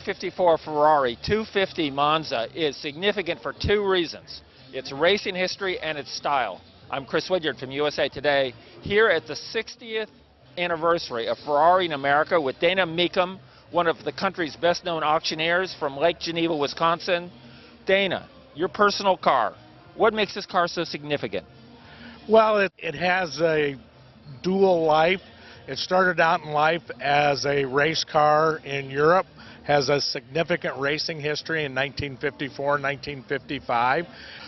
54 Ferrari 250 Monza is significant for two reasons: its racing history and its style. I'm Chris Woodyard from USA Today, here at the 60th anniversary of Ferrari in America with Dana Mecum, one of the country's best-known auctioneers from Lake Geneva, Wisconsin. Dana, your personal car, what makes this car so significant? Well, it has a dual life. It started out in life as a race car in Europe, has a significant racing history in 1954, 1955.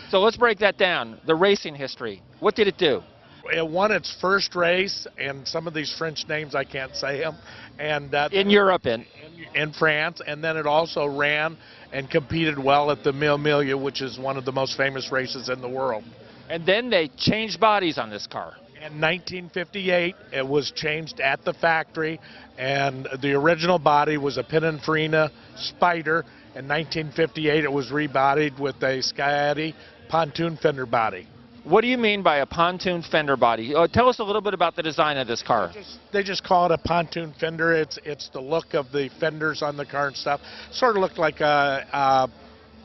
So let's break that down, the racing history. What did it do? It won its first race, and some of these French names I can't say them. And in Europe, in France, and then it also ran and competed well at the Mille Miglia, which is one of the most famous races in the world. And then they changed bodies on this car. In 1958, it was changed at the factory, and the original body was a Pininfarina Spider. In 1958, it was rebodied with a Sciatti pontoon fender body. What do you mean by a pontoon fender body? Tell us a little bit about the design of this car. They just call it a pontoon fender. It's the look of the fenders on the car and stuff. Sort of looked like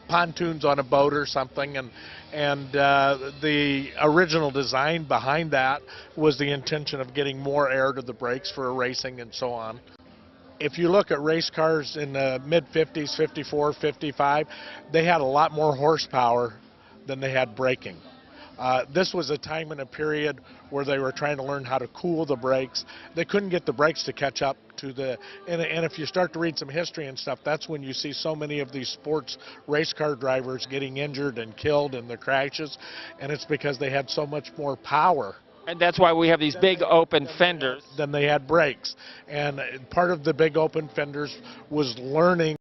pontoons on a boat or something, and the original design behind that was the intention of getting more air to the brakes for racing and so on. If you look at race cars in the mid-50s, 54, 55, they had a lot more horsepower than they had braking. This was a time and a period where they were trying to learn how to cool the brakes. They couldn't get the brakes to catch up to and if you start to read some history and stuff, that's when you see so many of these sports race car drivers getting injured and killed in the crashes, and it's because they had so much more power. And that's why we have these big open fenders. Then they had brakes. And part of the big open fenders was learning